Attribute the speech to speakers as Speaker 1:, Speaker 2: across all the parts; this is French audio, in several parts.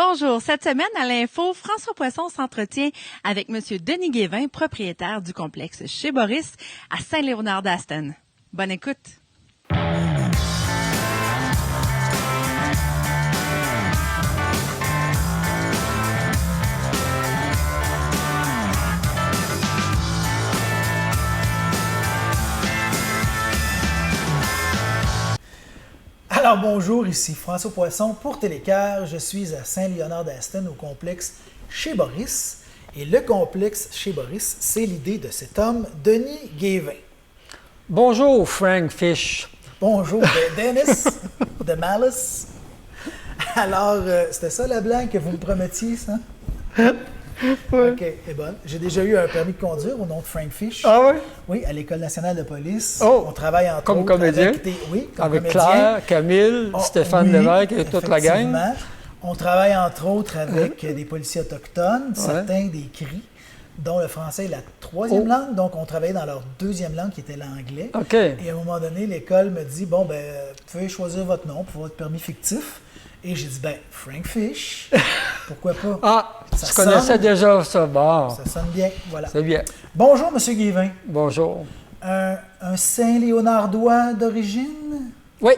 Speaker 1: Bonjour. Cette semaine, à l'Info, François Poisson s'entretient avec M. Denis Guévin, propriétaire du complexe Chez Boris à Saint-Léonard-d'Aston. Bonne écoute.
Speaker 2: Alors bonjour, ici François Poisson pour Télécar. Je suis à Saint-Léonard-d'Aston au complexe Chez Boris. Et le complexe Chez Boris, c'est l'idée de cet homme, Denis Guévin.
Speaker 3: Bonjour, Frank Fish.
Speaker 2: Bonjour, Dennis de Malice. Alors, c'était ça la blague que vous me promettiez, ça?
Speaker 3: Oui.
Speaker 2: OK, c'est bonne. J'ai déjà eu un permis de conduire au nom de Frank Fish.
Speaker 3: Ah oui?
Speaker 2: Oui, à l'École nationale de police.
Speaker 3: Oh,
Speaker 2: on travaille entre
Speaker 3: comme
Speaker 2: autres
Speaker 3: comédien?
Speaker 2: Avec
Speaker 3: Claire, Camille, Stéphane Lévesque et toute la gang.
Speaker 2: On travaille entre autres avec des policiers autochtones, certains des CRI, dont le français est la troisième langue. Donc, on travaillait dans leur deuxième langue qui était l'anglais.
Speaker 3: OK.
Speaker 2: Et à un moment donné, l'école me dit, bon, ben, vous pouvez choisir votre nom pour votre permis fictif. Et j'ai dit, ben, Frank Fish, pourquoi pas?
Speaker 3: Ah,
Speaker 2: ça
Speaker 3: tu connaissais déjà ça. Bon.
Speaker 2: Ça sonne bien, voilà.
Speaker 3: C'est bien.
Speaker 2: Bonjour, M. Guévin.
Speaker 3: Bonjour.
Speaker 2: Un Saint-Léonardois d'origine?
Speaker 3: Oui.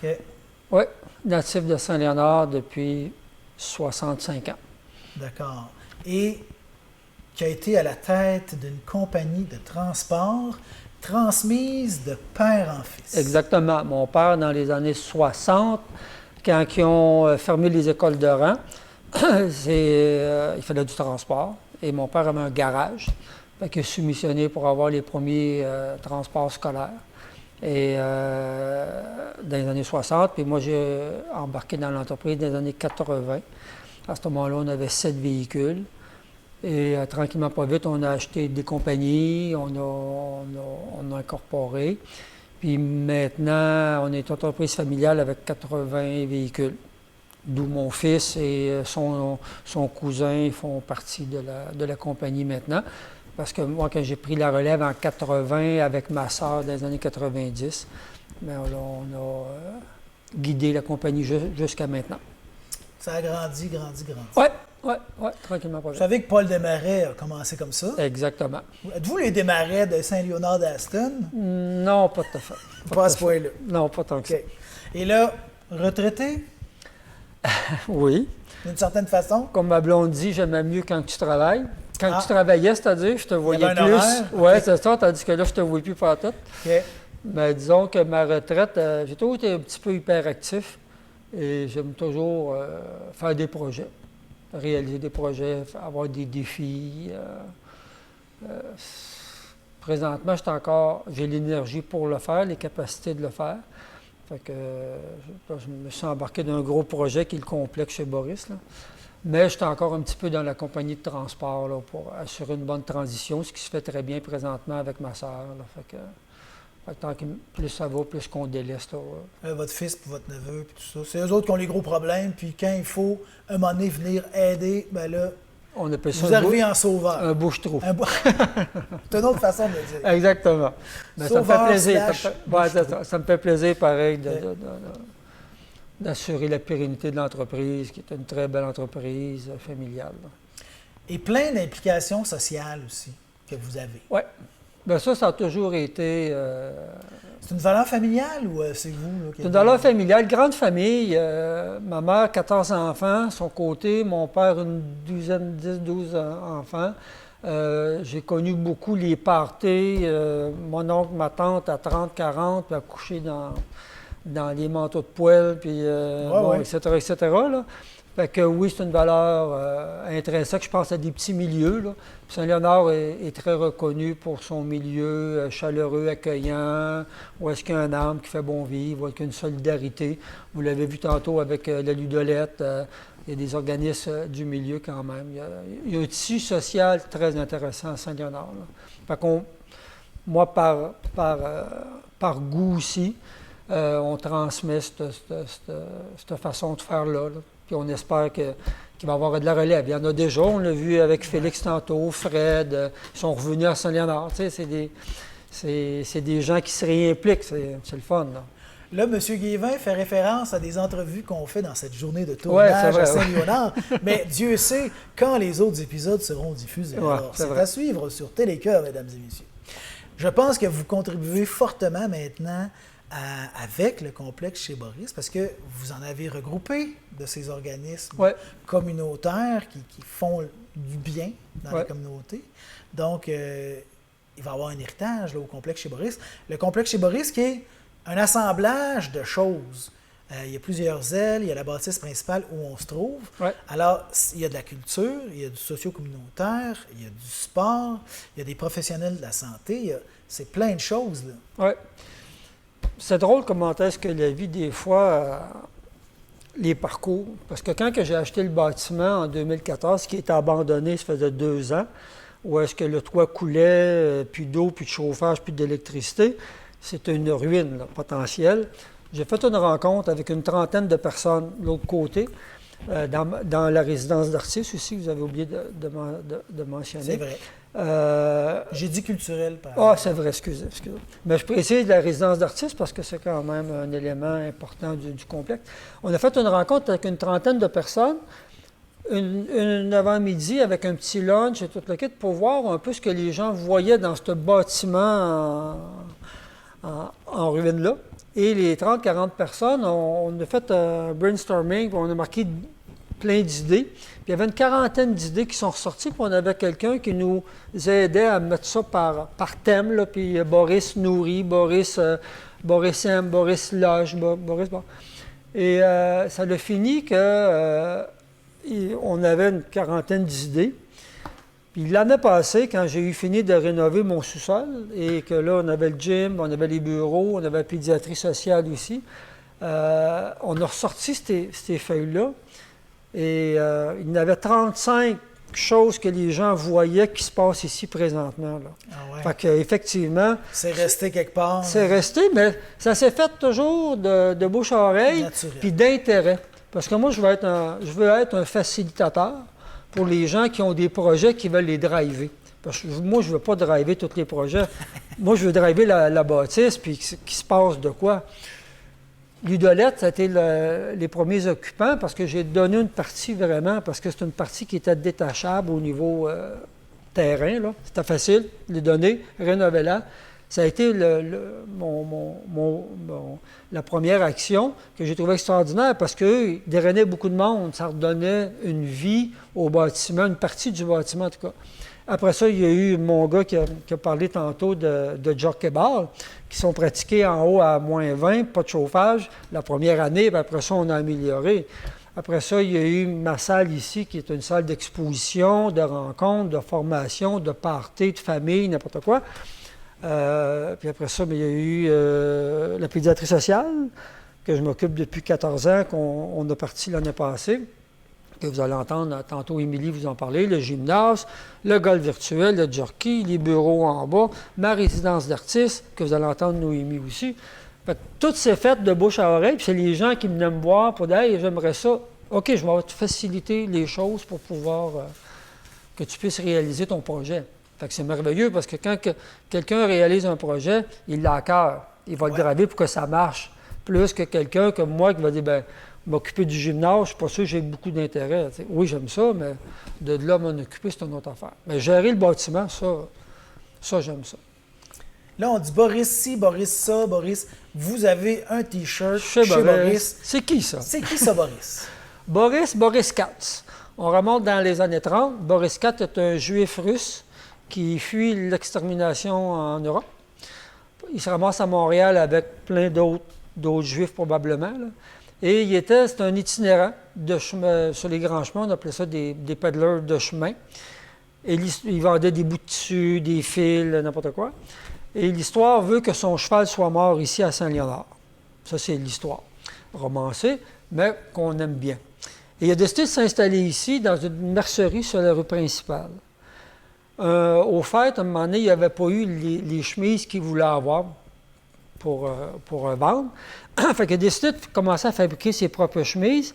Speaker 2: OK.
Speaker 3: Oui, natif de Saint-Léonard depuis 65 ans.
Speaker 2: D'accord. Et qui a été à la tête d'une compagnie de transport transmise de père en fils.
Speaker 3: Exactement. Mon père, dans les années 60, quand ils ont fermé les écoles de rang, il fallait du transport. Et mon père avait un garage. Fait qu'il a soumissionné pour avoir les premiers transports scolaires. Et dans les années 60, puis moi j'ai embarqué dans l'entreprise dans les années 80. À ce moment-là, on avait 7 véhicules. Et tranquillement, pas vite, on a acheté des compagnies, on a incorporé. Puis maintenant, on est une entreprise familiale avec 80 véhicules. D'où mon fils et son cousin font partie de la compagnie maintenant. Parce que moi, quand j'ai pris la relève en 80 avec ma sœur dans les années 90, bien, on a guidé la compagnie jusqu'à maintenant.
Speaker 2: Ça a grandi.
Speaker 3: Oui, tranquillement pas vite.
Speaker 2: Vous savez que Paul Desmarais a commencé comme ça.
Speaker 3: Exactement.
Speaker 2: Êtes-vous les Desmarais de Saint-Léonard-d'Aston?
Speaker 3: Non, pas tout à fait.
Speaker 2: Pas à ce point-là.
Speaker 3: Non, pas tant que ça.
Speaker 2: OK. Et là, retraité?
Speaker 3: Oui.
Speaker 2: D'une certaine façon?
Speaker 3: Comme ma blonde dit, j'aimais mieux quand tu travailles. Quand tu travaillais, c'est-à-dire, je te voyais plus. Oui,
Speaker 2: okay.
Speaker 3: C'est ça, tandis que là, je te vois plus partout.
Speaker 2: OK.
Speaker 3: Mais disons que ma retraite, j'ai toujours été un petit peu hyperactif et j'aime toujours faire des projets, réaliser des projets, avoir des défis. Présentement, j'ai l'énergie pour le faire, les capacités de le faire. Fait que je me suis embarqué dans un gros projet qui est le complexe Chez Boris, là. Mais je suis encore un petit peu dans la compagnie de transport là, pour assurer une bonne transition, ce qui se fait très bien présentement avec ma sœur. Fait que tant que plus ça va, plus qu'on délaisse.
Speaker 2: Votre fils et votre neveu, puis tout ça. C'est eux autres qui ont les gros problèmes, puis quand il faut, un moment donné, venir aider, bien là,
Speaker 3: on appelle ça
Speaker 2: vous arrivez en sauveur.
Speaker 3: Un bouche-trou.
Speaker 2: C'est une autre façon de le dire.
Speaker 3: Exactement. Mais
Speaker 2: sauveur,
Speaker 3: ça me fait plaisir. Ça me fait plaisir, pareil, d'assurer la pérennité de l'entreprise, qui est une très belle entreprise familiale.
Speaker 2: Et plein d'implications sociales aussi que vous avez.
Speaker 3: Oui. Bien ça a toujours été...
Speaker 2: C'est une valeur familiale ou c'est vous?
Speaker 3: C'est une valeur familiale, grande famille. Ma mère, 14 enfants. Son côté, mon père, une douzaine, 10-12 enfants. J'ai connu beaucoup les parties. Mon oncle, ma tante à 30-40, puis à coucher dans les manteaux de poêle, puis etc. Là. Fait que oui, c'est une valeur intrinsèque. Je pense à des petits milieux. Là. Saint-Léonard est très reconnu pour son milieu chaleureux, accueillant, où est-ce qu'il y a un âme qui fait bon vivre, où est-ce qu'il y a une solidarité. Vous l'avez vu tantôt avec la Ludolette. Il y a des organismes du milieu quand même. Il y a un tissu social très intéressant à Saint-Léonard. Là. Fait qu'on, moi, par goût aussi, on transmet cette façon de faire là. Puis on espère qu'il va y avoir de la relève. Il y en a déjà, on l'a vu avec Félix tantôt, Fred, ils sont revenus à Saint-Léonard. Tu sais, c'est des gens qui se réimpliquent, c'est le fun. Là.
Speaker 2: Là, M. Guévin fait référence à des entrevues qu'on fait dans cette journée de
Speaker 3: Ouais,
Speaker 2: tournage
Speaker 3: c'est vrai,
Speaker 2: à Saint-Léonard. Mais Dieu sait quand les autres épisodes seront diffusés.
Speaker 3: Ouais,
Speaker 2: Alors,
Speaker 3: c'est
Speaker 2: c'est
Speaker 3: vrai.
Speaker 2: à suivre sur Télécœur, mesdames et messieurs. Je pense que vous contribuez fortement maintenant avec le complexe chez Boris, parce que vous en avez regroupé de ces organismes
Speaker 3: Ouais.
Speaker 2: communautaires qui font du bien dans la
Speaker 3: Ouais.
Speaker 2: communauté. Donc, il va y avoir un héritage là, au complexe chez Boris. Le complexe chez Boris qui est un assemblage de choses. Il y a plusieurs ailes, il y a la bâtisse principale où on se trouve.
Speaker 3: Ouais.
Speaker 2: Alors, il y a de la culture, il y a du socio-communautaire, il y a du sport, il y a des professionnels de la santé, c'est plein de choses. Là.
Speaker 3: Oui. C'est drôle comment est-ce que la vie, des fois, les parcours. Parce que quand que j'ai acheté le bâtiment en 2014, qui était abandonné, ça faisait 2 ans, où est-ce que le toit coulait, plus d'eau, plus de chauffage, plus d'électricité, c'était une ruine là, potentielle. J'ai fait une rencontre avec une trentaine de personnes de l'autre côté, dans la résidence d'artistes aussi, que vous avez oublié de mentionner.
Speaker 2: C'est vrai. J'ai dit culturel, par
Speaker 3: Ah, c'est vrai, excusez. Mais je précise la résidence d'artistes parce que c'est quand même un élément important du complexe. On a fait une rencontre avec une trentaine de personnes, une avant-midi avec un petit lunch et tout le kit pour voir un peu ce que les gens voyaient dans ce bâtiment en ruine-là. Et les 30-40 personnes, on a fait un brainstorming, puis on a marqué plein d'idées. Puis il y avait une quarantaine d'idées qui sont ressorties, puis on avait quelqu'un qui nous aidait à mettre ça par thème, là, puis Boris nourrit, Boris aime, Boris loge, Boris... Bon. Et ça a fini que on avait une quarantaine d'idées. Puis l'année passée, quand j'ai eu fini de rénover mon sous-sol, et que là, on avait le gym, on avait les bureaux, on avait la pédiatrie sociale aussi, on a ressorti ces feuilles-là. Et il y en avait 35 choses que les gens voyaient qui se passent ici présentement. Là.
Speaker 2: Ah ouais.
Speaker 3: Fait qu'effectivement...
Speaker 2: C'est resté quelque part.
Speaker 3: C'est resté, mais ça s'est fait toujours de bouche à oreille,
Speaker 2: Naturel.
Speaker 3: puis d'intérêt. Parce que moi, je veux être un facilitateur pour les gens qui ont des projets qui veulent les driver. Parce que moi, je ne veux pas driver tous les projets. Moi, je veux driver la bâtisse, puis qu'il se passe de quoi. L'Udolette, ça a été les premiers occupants parce que j'ai donné une partie vraiment, parce que c'est une partie qui était détachable au niveau terrain. Là. C'était facile, les donner, rénover-la. Ça a été la première action que j'ai trouvée extraordinaire parce qu'eux, ils drainaient beaucoup de monde. Ça redonnait une vie au bâtiment, une partie du bâtiment en tout cas. Après ça, il y a eu mon gars qui a parlé tantôt de jockey-ball, qui sont pratiqués en haut à moins 20, pas de chauffage, la première année, puis après ça, on a amélioré. Après ça, il y a eu ma salle ici, qui est une salle d'exposition, de rencontres, de formation, de party, de famille, n'importe quoi. Puis après ça, il y a eu la pédiatrie sociale, que je m'occupe depuis 14 ans, qu'on a parti l'année passée, que vous allez entendre tantôt Émilie vous en parler, le gymnase, le golf virtuel, le jockey, les bureaux en bas, ma résidence d'artiste, que vous allez entendre Noémie aussi. Fait que tout s'est fait de bouche à oreille, puis c'est les gens qui venaient me voir pour dire « Hey, j'aimerais ça. OK, je vais te faciliter les choses pour pouvoir que tu puisses réaliser ton projet. » Fait que c'est merveilleux parce que quand quelqu'un réalise un projet, il l'a à cœur. Il va le graver pour que ça marche. Plus que quelqu'un comme moi qui va dire, ben, m'occuper du gymnase, je ne suis pas sûr que j'ai beaucoup d'intérêt. T'sais. Oui, j'aime ça, mais de là m'en occuper, c'est une autre affaire. Mais gérer le bâtiment, ça j'aime ça.
Speaker 2: Là, on dit Boris ci, Boris ça, Boris. Vous avez un T-shirt chez
Speaker 3: Boris.
Speaker 2: Boris.
Speaker 3: C'est qui ça?
Speaker 2: C'est qui ça, Boris?
Speaker 3: Boris Katz. On remonte dans les années 30. Boris Katz est un juif russe qui fuit l'extermination en Europe. Il se ramasse à Montréal avec plein d'autres juifs probablement. Là. Et c'est un itinérant de chemin, sur les grands chemins, on appelait ça des peddlers de chemin. Et il vendait des bouts de tissu, des fils, n'importe quoi. Et l'histoire veut que son cheval soit mort ici à Saint-Léonard. Ça, c'est l'histoire romancée, mais qu'on aime bien. Et il a décidé de s'installer ici, dans une mercerie sur la rue principale. Au fait, à un moment donné, il n'avait pas eu les chemises qu'il voulait avoir pour vendre. Fait qu'il a décidé de commencer à fabriquer ses propres chemises.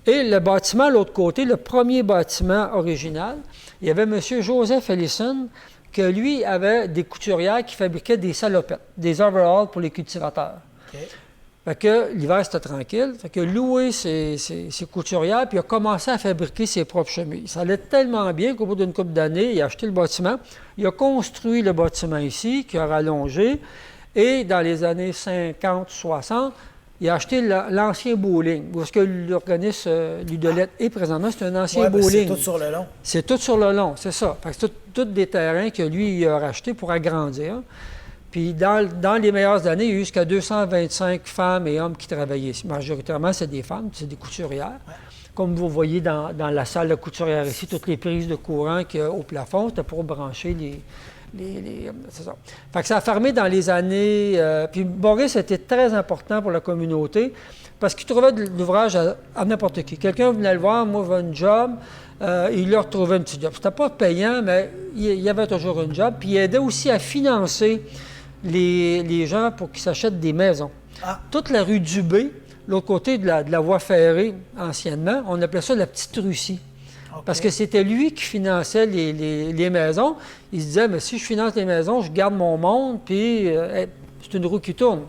Speaker 3: Et le bâtiment, à l'autre côté, le premier bâtiment original, il y avait M. Joseph Ellison, que lui avait des couturières qui fabriquaient des salopettes, des overalls pour les cultivateurs.
Speaker 2: Okay.
Speaker 3: Fait que l'hiver, c'était tranquille. Fait que loué ses couturières, puis il a commencé à fabriquer ses propres chemises. Ça allait tellement bien qu'au bout d'une couple d'années, il a acheté le bâtiment. Il a construit le bâtiment ici, qui a rallongé. Et dans les années 50-60, il a acheté l'ancien bowling, où est-ce que l'organisme Ludolette est présentement. C'est un ancien bowling.
Speaker 2: C'est tout sur le long.
Speaker 3: C'est tout sur le long, c'est ça. Fait que c'est tous des terrains que lui, il a rachetés pour agrandir. Puis dans les meilleures années, il y a eu jusqu'à 225 femmes et hommes qui travaillaient ici. Majoritairement, c'est des femmes, c'est des couturières. Ouais. Comme vous voyez dans la salle de couturière ici, toutes les prises de courant qu'il y a au plafond, c'était pour brancher c'est ça. Fait que ça a fermé dans les années... puis Boris était très important pour la communauté parce qu'il trouvait de l'ouvrage à n'importe qui. Quelqu'un venait le voir, moi, j'avais un job, il leur trouvait un petit job. C'était pas payant, mais il y avait toujours un job. Puis il aidait aussi à financer les gens pour qu'ils s'achètent des maisons. Ah. Toute la rue Dubé, l'autre côté de la voie ferrée, anciennement, on appelait ça la Petite Russie. Okay. Parce que c'était lui qui finançait les maisons. Il se disait, mais si je finance les maisons, je garde mon monde, puis c'est une roue qui tourne.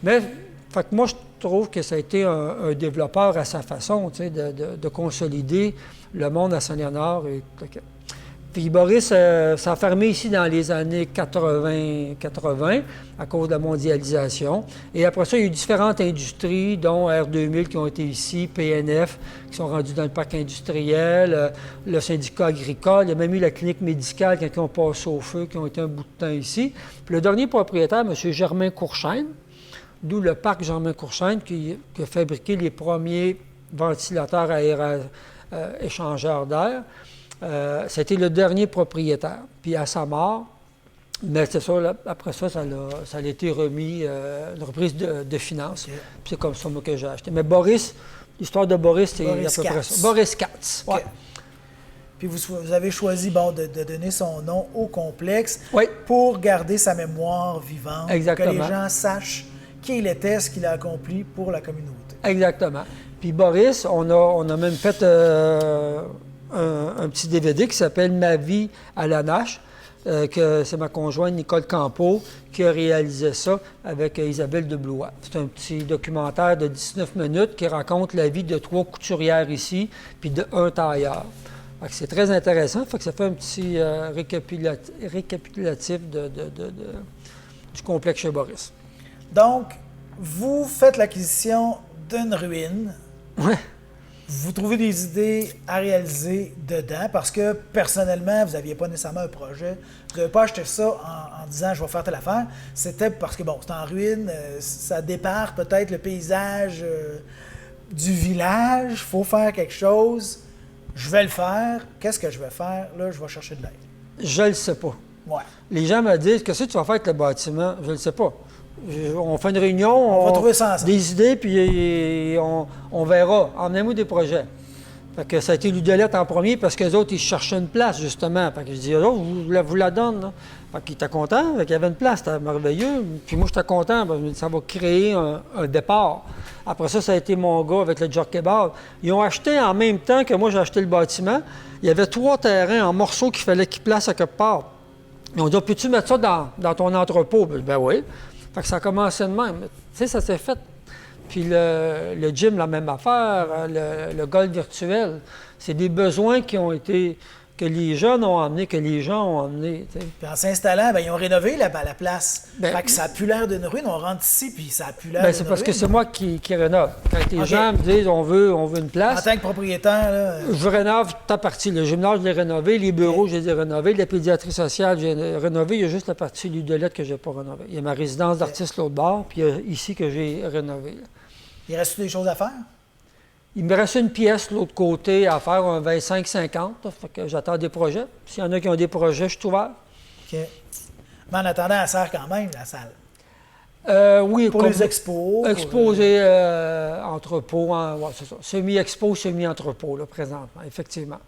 Speaker 3: Mais, fait que moi, je trouve que ça a été un développeur à sa façon, tu sais, de consolider le monde à Saint-Léonard. Puis Boris, ça a fermé ici dans les années 80 à cause de la mondialisation. Et après ça, il y a eu différentes industries, dont R2000 qui ont été ici, PNF, qui sont rendus dans le parc industriel, le syndicat agricole. Il y a même eu la clinique médicale quand ils ont passé au feu, qui ont été un bout de temps ici. Puis le dernier propriétaire, M. Germain Courchaine, d'où le parc Germain Courchaine, qui a fabriqué les premiers ventilateurs échangeurs d'air. C'était le dernier propriétaire. Puis à sa mort, mais c'est ça, là, après ça, ça a été remis, une reprise de finances. Okay. Puis c'est comme ça moi, que j'ai acheté. Mais Boris, l'histoire de Boris, c'est à peu près ça. Boris Katz. Okay. Ouais.
Speaker 2: Puis vous avez choisi de donner son nom au complexe
Speaker 3: oui.
Speaker 2: pour garder sa mémoire vivante.
Speaker 3: Exactement.
Speaker 2: Pour que les gens sachent qui il était, ce qu'il a accompli pour la communauté.
Speaker 3: Exactement. Puis Boris, on a même fait un petit DVD qui s'appelle « Ma vie à la Nache », que c'est ma conjointe Nicole Campeau qui a réalisé ça avec Isabelle de Blois. C'est un petit documentaire de 19 minutes qui raconte la vie de 3 couturières ici, puis d'un tailleur. C'est très intéressant, fait que ça fait un petit récapitulatif du complexe chez Boris.
Speaker 2: Donc, vous faites l'acquisition d'une ruine.
Speaker 3: Ouais.
Speaker 2: Vous trouvez des idées à réaliser dedans parce que, personnellement, vous n'aviez pas nécessairement un projet. Vous n'avez pas acheté ça en disant « je vais faire telle affaire ». C'était parce que, bon, c'est en ruine, ça dépare peut-être le paysage du village, il faut faire quelque chose. Je vais le faire. Qu'est-ce que je vais faire? Là, je vais chercher de l'aide.
Speaker 3: Je le sais pas.
Speaker 2: Ouais.
Speaker 3: Les gens me disent « qu'est-ce que tu vas faire avec le bâtiment? » Je le sais pas. On fait une réunion,
Speaker 2: on va trouver ça ensemble.
Speaker 3: Des idées, puis on verra. Emmenez-moi des projets. Fait que ça a été Ludolette en premier parce que les autres, ils cherchaient une place, justement. Fait que je dis, oh, vous la donne. Là. Fait qu'il était content, qu'il y avait une place, c'était merveilleux. Puis moi, j'étais content, parce que ça va créer un départ. Après ça, ça a été mon gars avec le jockey bar. Ils ont acheté en même temps que moi, j'ai acheté le bâtiment. Il y avait 3 terrains en morceaux qu'il fallait qu'ils placent à quelque part. Ils ont dit, peux-tu mettre ça dans ton entrepôt? Ben oui. Fait que ça a commencé de même. Tu sais, ça s'est fait. Puis le gym, la même affaire, le golf virtuel. C'est des besoins qui ont été, que les jeunes ont amenés, que les gens ont amenés. T'sais.
Speaker 2: Puis en s'installant, bien, ils ont rénové la place. Fait que ça n'a plus l'air d'une ruine. On rentre ici, puis ça n'a plus l'air d'une ruine.
Speaker 3: C'est parce que c'est moi qui rénove. Quand les gens me disent on veut une place.
Speaker 2: En tant que propriétaire, là.
Speaker 3: Je rénove ta partie. Le gymnase, je l'ai rénové. Les bureaux, je les ai rénovés. La pédiatrie sociale, j'ai rénové. Il y a juste la partie Ludolette que je n'ai pas rénovée. Il y a ma résidence d'artiste l'autre bord, puis il y a ici que j'ai rénové. Là.
Speaker 2: Il reste des choses à faire?
Speaker 3: Il me reste une pièce de l'autre côté à faire, un 25-50. Fait que j'attends des projets. S'il y en a qui ont des projets, je suis ouvert.
Speaker 2: OK. Mais en attendant, elle sert quand même, la salle.
Speaker 3: Oui.
Speaker 2: Pour les expos.
Speaker 3: Exposés, entrepôt, ouais, c'est ça. Semi-expo, semi-entrepôt, là, présentement, effectivement.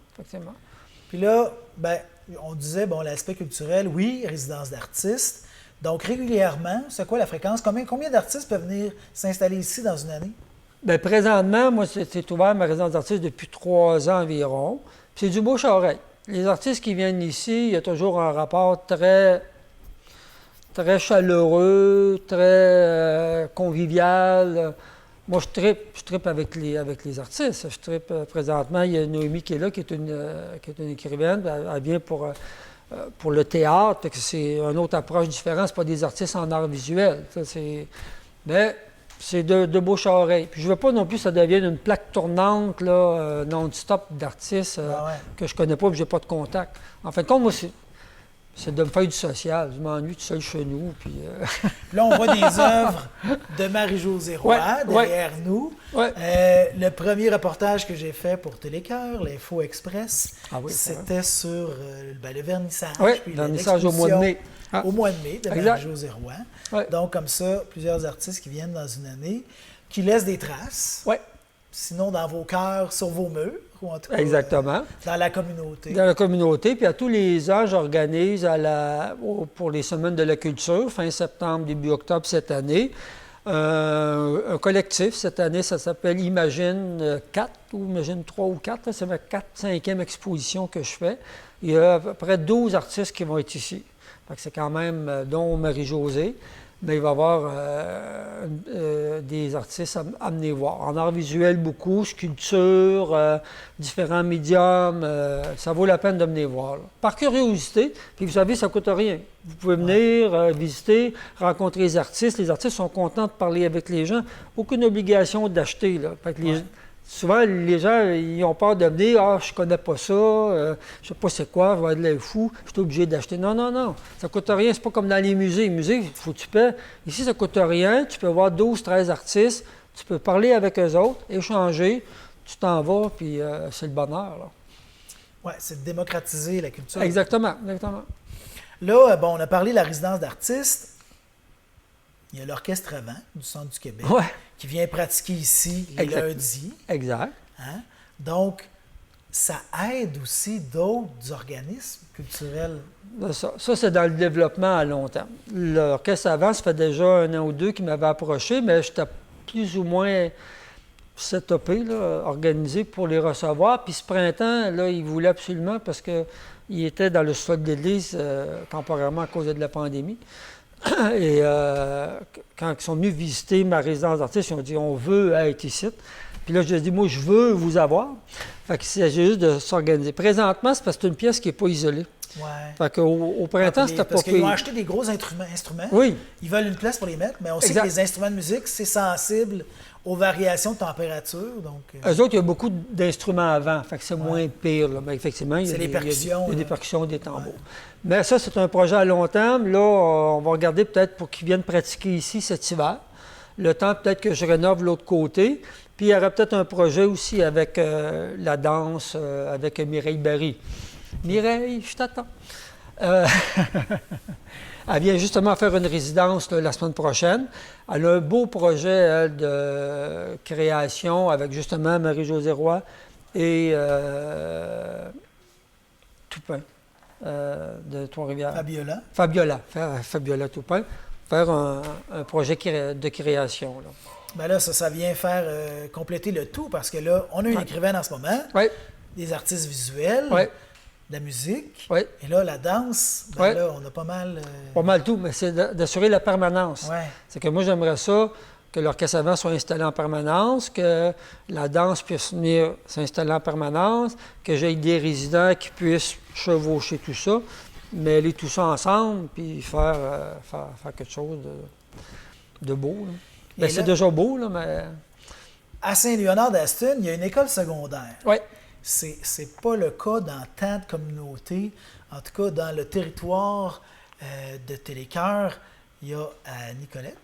Speaker 2: Puis là, ben, on disait, bon, l'aspect culturel, oui, résidence d'artistes. Donc, régulièrement, c'est quoi la fréquence? Combien d'artistes peuvent venir s'installer ici dans une année?
Speaker 3: Bien, présentement, moi, c'est ouvert ma résidence d'artiste depuis 3 ans environ. Puis c'est du bouche à oreille. Les artistes qui viennent ici, il y a toujours un rapport très très chaleureux, très convivial. Moi, je trippe avec les artistes. Je trippe présentement. Il y a Noémie qui est là, qui est une écrivaine. Elle vient pour le théâtre. C'est une autre approche différente. Ce pas des artistes en art visuel. Mais c'est de bouche à oreille. Puis je veux pas non plus que ça devienne une plaque tournante là, non-stop d'artistes que je connais pas et que j'ai pas de contact. En fin de compte, moi, c'est de me faire du social. Je m'ennuie tout seul chez nous. Puis,
Speaker 2: Là, on voit des œuvres de Marie-Josée Roy derrière nous.
Speaker 3: Ouais.
Speaker 2: Le premier reportage que j'ai fait pour Télécœur, l'Info Express, c'était sur le vernissage.
Speaker 3: Oui, le vernissage au mois de mai.
Speaker 2: Au mois de mai de Marie-Josée Roy.
Speaker 3: Ouais.
Speaker 2: Donc, comme ça, plusieurs artistes qui viennent dans une année, qui laissent des traces.
Speaker 3: Oui.
Speaker 2: Sinon, dans vos cœurs, sur vos murs, ou en tout cas
Speaker 3: exactement.
Speaker 2: Dans la communauté.
Speaker 3: Dans la communauté. Puis à tous les ans, j'organise pour les Semaines de la culture, fin septembre, début octobre cette année, un collectif. Cette année, ça s'appelle Imagine 4 ou Imagine 3 ou 4. C'est ma 5e exposition que je fais. Il y a à peu près 12 artistes qui vont être ici. C'est quand même, dont Marie-Josée. Mais il va y avoir des artistes à venir voir. En art visuel, beaucoup, sculpture, différents médiums. Ça vaut la peine de venir voir. Là. Par curiosité, puis vous savez, ça ne coûte rien. Vous pouvez venir visiter, rencontrer les artistes. Les artistes sont contents de parler avec les gens. Aucune obligation d'acheter. Souvent, les gens, ils ont peur de venir. « Ah, je connais pas ça, je sais pas c'est quoi, je vais être l'air fou, je suis obligé d'acheter. » Non, non, non, ça coûte rien. C'est pas comme dans les musées. Les musées, il faut que tu paies. Ici, ça coûte rien. Tu peux voir 12, 13 artistes. Tu peux parler avec eux autres, échanger. Tu t'en vas, puis c'est le bonheur.
Speaker 2: Oui, c'est de démocratiser la culture.
Speaker 3: Exactement, exactement.
Speaker 2: Là, bon, on a parlé de la résidence d'artistes. Il y a l'Orchestre Avant du Centre du Québec qui vient pratiquer ici les lundis.
Speaker 3: Exact.
Speaker 2: Hein? Donc, ça aide aussi d'autres organismes culturels.
Speaker 3: Ça c'est dans le développement à long terme. L'Orchestre Avant, ça fait déjà 1 an ou 2 qu'ils m'avaient approché, mais j'étais plus ou moins setupé, organisé pour les recevoir. Puis ce printemps, là, ils voulaient absolument, parce qu'ils étaient dans le sol de l'Église temporairement à cause de la pandémie. Et quand ils sont venus visiter ma résidence d'artiste, ils ont dit « on veut être ici ». Puis là, je leur ai dit « moi, je veux vous avoir ». Fait qu'il s'agit juste de s'organiser. Présentement, c'est parce que c'est une pièce qui n'est pas isolée.
Speaker 2: Ouais.
Speaker 3: Fait qu'au printemps, c'était pas
Speaker 2: parce qu'ils ont acheté des gros instruments.
Speaker 3: Oui.
Speaker 2: Ils veulent une place pour les mettre, mais on sait que les instruments de musique, c'est sensible aux variations de température. Donc,
Speaker 3: eux autres, il y a beaucoup d'instruments avant, fait que c'est moins pire. Là. Mais effectivement, il y a des percussions, des tambours. Ouais. Mais ça, c'est un projet à long terme. Là, on va regarder peut-être pour qu'ils viennent pratiquer ici cet hiver. Le temps, peut-être que je rénove l'autre côté. Puis il y aurait peut-être un projet aussi avec la danse, avec Mireille Barry. Mireille, je t'attends. Elle vient justement faire une résidence la semaine prochaine. Elle a un beau projet elle, de création avec justement Marie-Josée Roy et Toupin de Trois-Rivières. Fabiola Toupin. Faire un projet de création. Là.
Speaker 2: Bien là, ça vient faire compléter le tout parce que là, on a une écrivaine en ce moment, des artistes visuels. De la musique. Et là, la danse, là, on a pas mal...
Speaker 3: Pas mal tout, mais c'est d'assurer la permanence. C'est que moi, j'aimerais ça que l'Orchestre Avant soit installé en permanence, que la danse puisse venir s'installer en permanence, que j'aie des résidents qui puissent chevaucher tout ça, mêler tout ça ensemble, puis faire quelque chose de beau. Bien, c'est déjà beau, là, mais...
Speaker 2: À Saint-Léonard-d'Aston, il y a une école secondaire.
Speaker 3: Oui.
Speaker 2: C'est pas le cas dans tant de communautés. En tout cas, dans le territoire de Télécœur, il y a à Nicolette,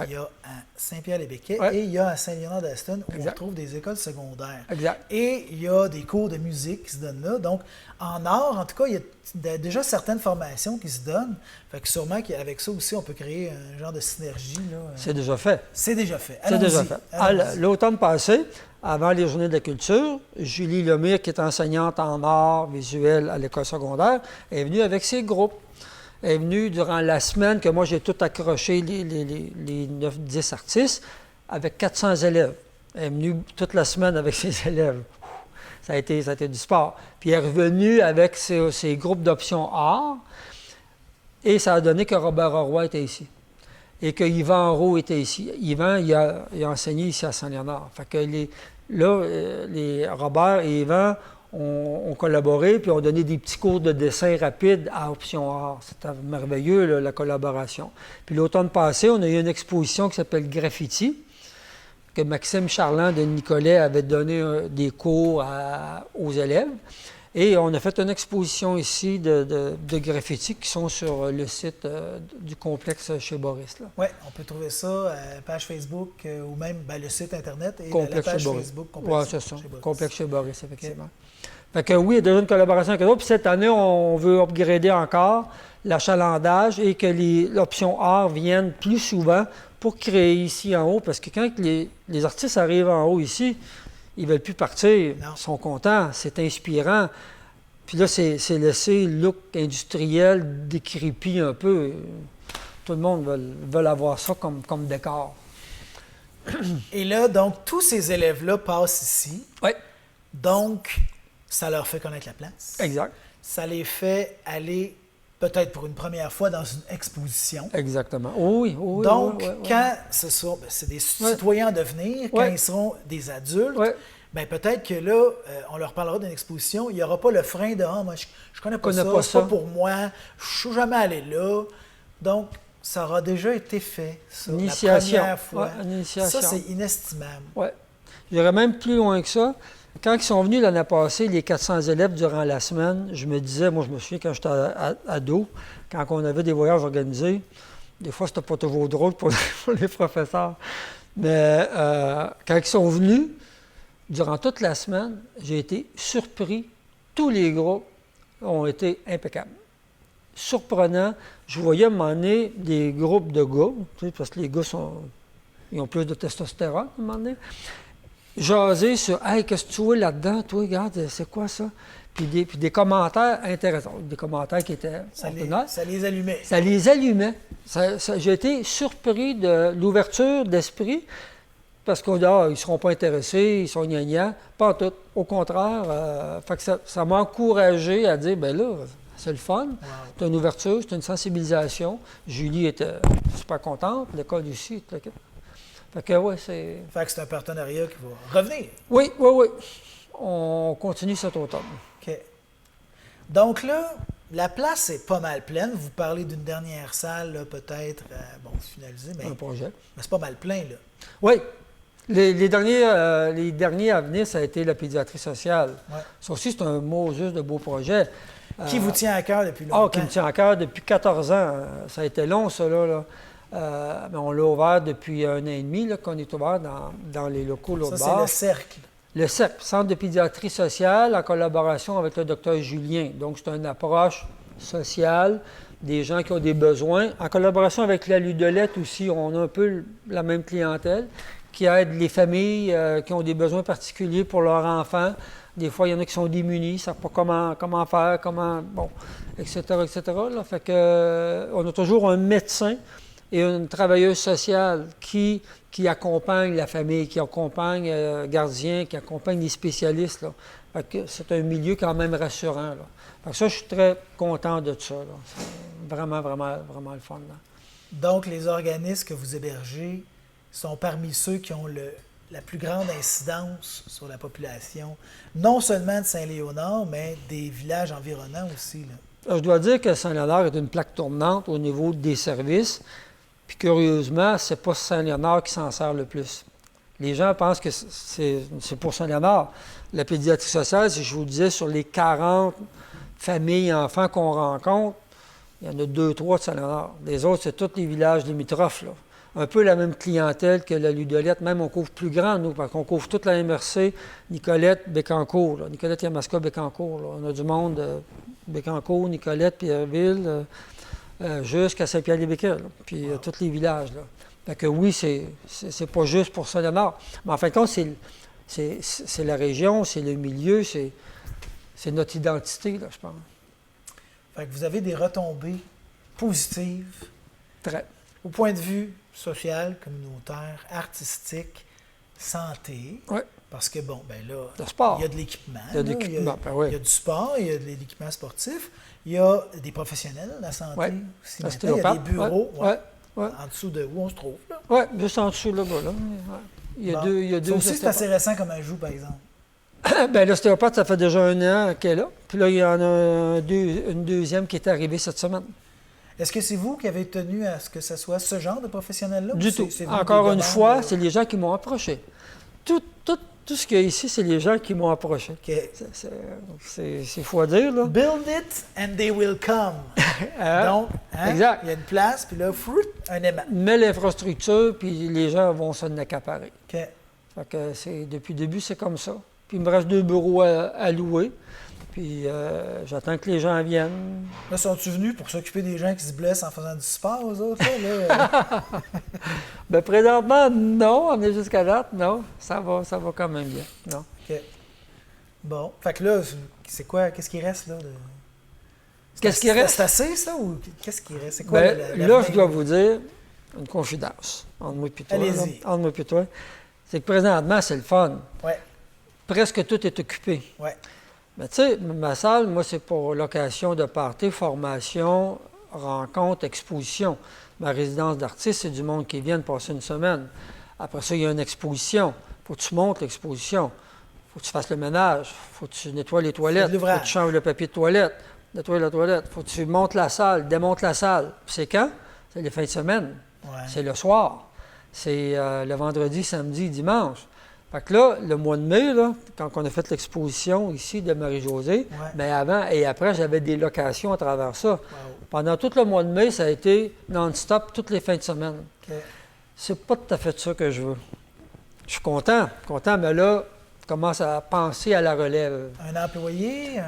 Speaker 2: il y a à Saint-Pierre-les-Béquets et il y a à Saint-Léonard-d'Aston où on trouve des écoles secondaires. Et il y a des cours de musique qui se donnent là. Donc, en art, en tout cas, il y a déjà certaines formations qui se donnent. Fait que sûrement qu'avec ça aussi, on peut créer un genre de synergie.
Speaker 3: C'est déjà fait.
Speaker 2: C'est déjà fait.
Speaker 3: C'est déjà fait. L'automne passé, avant les Journées de la culture, Julie Lemire, qui est enseignante en art visuel à l'école secondaire, est venue avec ses groupes. Elle est venue durant la semaine que moi, j'ai tout accroché, les 9-10 artistes, avec 400 élèves. Elle est venue toute la semaine avec ses élèves. Ça a été du sport. Puis elle est revenue avec ses groupes d'options art. Et ça a donné que Robert Roy était ici. Et que Yvan Roux était ici. Yvan, il a enseigné ici à Saint-Léonard. Fait que les Robert et Yvan ont collaboré, puis ont donné des petits cours de dessin rapide à Option Art. C'était merveilleux, là, la collaboration. Puis l'automne passé, on a eu une exposition qui s'appelle Graffiti, que Maxime Charland de Nicolet avait donné des cours aux élèves. Et on a fait une exposition ici de graffiti qui sont sur le site du complexe chez Boris.
Speaker 2: Oui, on peut trouver ça page Facebook ou même le site Internet et
Speaker 3: complexe
Speaker 2: la page
Speaker 3: chez Boris.
Speaker 2: Facebook
Speaker 3: Oui, c'est ça.
Speaker 2: Chez Boris.
Speaker 3: Complexe chez Boris, effectivement. Okay. Fait que oui, il y a déjà une collaboration avec eux. Puis cette année, on veut upgrader encore l'achalandage et que l'option art vienne plus souvent pour créer ici en haut. Parce que quand les artistes arrivent en haut ici, ils ne veulent plus partir.
Speaker 2: Non.
Speaker 3: Ils sont contents. C'est inspirant. Puis là, c'est laissé look industriel, décrépit un peu. Tout le monde veut avoir ça comme décor.
Speaker 2: Et là, donc, tous ces élèves-là passent ici.
Speaker 3: Oui.
Speaker 2: Donc, ça leur fait connaître la place.
Speaker 3: Exact.
Speaker 2: Ça les fait aller, peut-être pour une première fois, dans une exposition.
Speaker 3: Exactement. Oui.
Speaker 2: Donc,
Speaker 3: oui.
Speaker 2: quand c'est des citoyens en devenir, quand ils seront des adultes, bien, peut-être que là, on leur parlera d'une exposition. Il n'y aura pas le frein de « Ah, moi, je connais pas ça, c'est pas pour moi, je ne suis jamais allé là. » Donc, ça aura déjà été fait, ça, la première fois. Ça, c'est inestimable.
Speaker 3: Oui. J'irais même plus loin que ça. Quand ils sont venus l'année passée, les 400 élèves durant la semaine, je me disais, moi je me souviens quand j'étais ado, quand on avait des voyages organisés, des fois c'était pas toujours drôle pour les professeurs, mais quand ils sont venus, durant toute la semaine, j'ai été surpris. Tous les groupes ont été impeccables. Surprenant. Je voyais à un moment donné des groupes de gars, parce que les gars ils ont plus de testostérone à un moment donné. Jaser sur « Hey, qu'est-ce que tu vois là-dedans? Toi, regarde, c'est quoi ça? » Puis des commentaires intéressants, des commentaires qui étaient ordinaires.
Speaker 2: Ça les allumait.
Speaker 3: Ça les allumait. J'ai été surpris de l'ouverture d'esprit parce qu'ils ne seront pas intéressés, ils sont gnangnans. Pas en tout. Au contraire, fait que ça m'a encouragé à dire « Bien là, c'est le fun. Wow. C'est une ouverture, c'est une sensibilisation. » Julie était super contente, l'école ici, Fait que, ouais,
Speaker 2: c'est un partenariat qui va revenir.
Speaker 3: Oui. On continue cet automne.
Speaker 2: OK. Donc là, la place est pas mal pleine. Vous parlez d'une dernière salle, là, peut-être, finalisée, mais...
Speaker 3: Un projet.
Speaker 2: Mais c'est pas mal plein, là.
Speaker 3: Oui. Les derniers à venir, ça a été la pédiatrie sociale. Ouais. Ça aussi, c'est un mot juste de beau projet.
Speaker 2: Qui vous tient à cœur depuis longtemps?
Speaker 3: Qui me tient à cœur depuis 14 ans. Ça a été long, ça, là. Mais on l'a ouvert depuis 1 an et demi, là, qu'on est ouvert dans les locaux l'autre bord.
Speaker 2: Ça, c'est le cercle.
Speaker 3: Le cercle, Centre de pédiatrie sociale, en collaboration avec le docteur Julien. Donc, c'est une approche sociale des gens qui ont des besoins. En collaboration avec la Ludolette aussi, on a un peu la même clientèle qui aide les familles qui ont des besoins particuliers pour leurs enfants. Des fois, il y en a qui sont démunis, ils ne savent pas comment faire, etc., etc. Là. Fait que, on a toujours un médecin et une travailleuse sociale qui accompagne la famille, qui accompagne le gardien, qui accompagne les spécialistes. Là. Fait que c'est un milieu quand même rassurant. Là. Fait que ça, je suis très content de ça. Là. C'est vraiment, vraiment, vraiment le fun. Là.
Speaker 2: Donc, les organismes que vous hébergez sont parmi ceux qui ont la plus grande incidence sur la population, non seulement de Saint-Léonard, mais des villages environnants aussi. Là.
Speaker 3: Je dois dire que Saint-Léonard est une plaque tournante au niveau des services. Puis curieusement, c'est pas Saint-Léonard qui s'en sert le plus. Les gens pensent que c'est pour Saint-Léonard. La pédiatrie sociale, si je vous disais, sur les 40 familles et enfants qu'on rencontre, il y en a 2-3 de Saint-Léonard. Les autres, c'est tous les villages limitrophes. Là. Un peu la même clientèle que la Ludolette. Même on couvre plus grand, nous, parce qu'on couvre toute la MRC, Nicolette, Bécancour. Là. Nicolette, Yamaska, Bécancour. Là. On a du monde, Bécancour, Nicolette, Pierreville, jusqu'à Saint-Pierre-les-Béquets, puis tous les villages. Là. Fait que oui, c'est pas juste pour Saint-Léonard. Mais en fin de compte, c'est la région, c'est le milieu, c'est notre identité, là, je pense.
Speaker 2: Fait que vous avez des retombées positives.
Speaker 3: Très.
Speaker 2: Au point de vue social, communautaire, artistique, santé.
Speaker 3: Oui.
Speaker 2: Parce que, bon, ben là,
Speaker 3: Le sport.
Speaker 2: il y a de l'équipement.
Speaker 3: Il y a de
Speaker 2: là,
Speaker 3: l'équipement, ben oui.
Speaker 2: il y a du sport, il y a de l'équipement sportif, il y a des professionnels de la santé
Speaker 3: Ouais.
Speaker 2: aussi. Maintenant, il y a
Speaker 3: L'ostéopathe,
Speaker 2: des bureaux
Speaker 3: ouais.
Speaker 2: en dessous de où on se trouve. Là.
Speaker 3: Oui, juste en dessous, là-bas. Là. Ouais. Il y a
Speaker 2: Bon.
Speaker 3: deux, il y a deux
Speaker 2: Ça aussi, c'est
Speaker 3: ostéopathes.
Speaker 2: assez récent comme ajout, par exemple.
Speaker 3: Ben, l'ostéopathe, ça fait déjà 1 an qu'elle est là. Puis là, il y en a une deuxième qui est arrivée cette semaine.
Speaker 2: Est-ce que c'est vous qui avez tenu à ce que ce soit ce genre de professionnel-là?
Speaker 3: Du
Speaker 2: ou
Speaker 3: tout.
Speaker 2: c'est venu
Speaker 3: Encore
Speaker 2: des
Speaker 3: une
Speaker 2: demandes,
Speaker 3: fois, c'est les gens qui m'ont approché. Tout ce qu'il y a ici, c'est les gens qui m'ont approché.
Speaker 2: OK.
Speaker 3: C'est fou à dire, là.
Speaker 2: Build it and they will come.
Speaker 3: Hein?
Speaker 2: Donc, hein,
Speaker 3: Exact.
Speaker 2: il y a une place, puis là, fruit, un aimant.
Speaker 3: Mets l'infrastructure, puis les gens vont s'en accaparer.
Speaker 2: OK.
Speaker 3: Fait que depuis le début, c'est comme ça. Puis il me reste 2 bureaux à louer. Puis j'attends que les gens viennent.
Speaker 2: Là, sont-ils venus pour s'occuper des gens qui se blessent en faisant du sport, aux autres? Là?
Speaker 3: Bien, présentement, non. On est jusqu'à date, non. Ça va quand même bien. Non.
Speaker 2: OK. Bon. Fait que là, c'est quoi? Qu'est-ce qui reste, là?
Speaker 3: Qu'est-ce qui reste?
Speaker 2: C'est assez, ça? Ou qu'est-ce qui reste? C'est quoi?
Speaker 3: Ben,
Speaker 2: la
Speaker 3: là, je dois vous dire une confidence entre moi et toi.
Speaker 2: Allez-y.
Speaker 3: là, entre moi et toi. C'est que présentement, c'est le fun.
Speaker 2: Oui.
Speaker 3: Presque tout est occupé.
Speaker 2: Oui.
Speaker 3: Mais tu sais, ma salle, moi, c'est pour location de party, formation, rencontre, exposition. Ma résidence d'artiste, c'est du monde qui vient de passer une semaine. Après ça, il y a une exposition. Faut que tu montes l'exposition. Faut que tu fasses le ménage. Faut que tu nettoies les toilettes. Faut que tu changes le papier de toilette. Nettoyer la toilette. Faut que tu montes la salle, démontes la salle. Puis c'est quand? C'est les fins de semaine.
Speaker 2: Ouais.
Speaker 3: C'est le soir. C'est le vendredi, samedi, dimanche. Fait que là, le mois de mai, là, quand on a fait l'exposition ici de Marie-Josée, mais avant et après, j'avais des locations à travers ça.
Speaker 2: Wow.
Speaker 3: Pendant tout le mois de mai, ça a été non-stop toutes les fins de semaine.
Speaker 2: OK.
Speaker 3: C'est pas tout à fait ça que je veux. Je suis content, mais là, je commence à penser à la relève.
Speaker 2: Un employé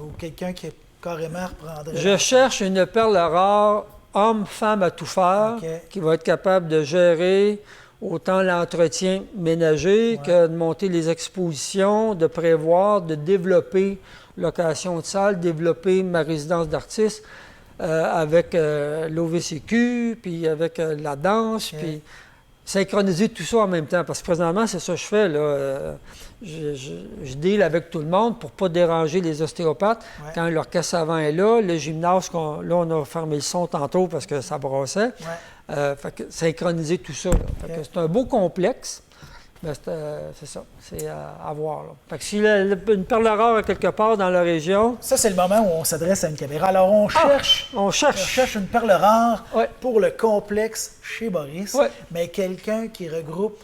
Speaker 2: ou quelqu'un qui carrément reprendrait...
Speaker 3: Je cherche une perle rare, homme, femme à tout faire,
Speaker 2: OK.
Speaker 3: qui va être capable de gérer autant l'entretien ménager que de monter les expositions, de prévoir, de développer location de salle, développer ma résidence d'artiste avec l'OVCQ, puis avec la danse, puis synchroniser tout ça en même temps. Parce que présentement, c'est ça que je fais. Là. Je deal avec tout le monde pour ne pas déranger les ostéopathes.
Speaker 2: Ouais.
Speaker 3: Quand l'orchestre avant est là, le gymnase, là, on a fermé le son tantôt parce que ça brassait.
Speaker 2: Ouais.
Speaker 3: Fait que synchroniser tout ça. Là. Fait que c'est un beau complexe, mais c'est ça, c'est à voir. Là. Fait que s'il y a une perle rare à quelque part dans la région...
Speaker 2: Ça, c'est le moment où on s'adresse à une caméra. Alors, on cherche une perle rare pour le complexe chez Boris, mais quelqu'un qui regroupe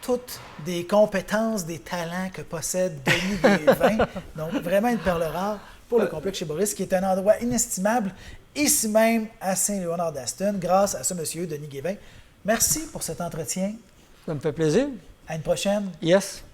Speaker 2: toutes des compétences, des talents que possède Denis Guévin. Donc, vraiment une perle rare pour le complexe chez Boris, qui est un endroit inestimable, ici même à Saint-Léonard-d'Aston, grâce à ce monsieur, Denis Guévin. Merci pour cet entretien.
Speaker 3: Ça me fait plaisir.
Speaker 2: À une prochaine.
Speaker 3: Yes.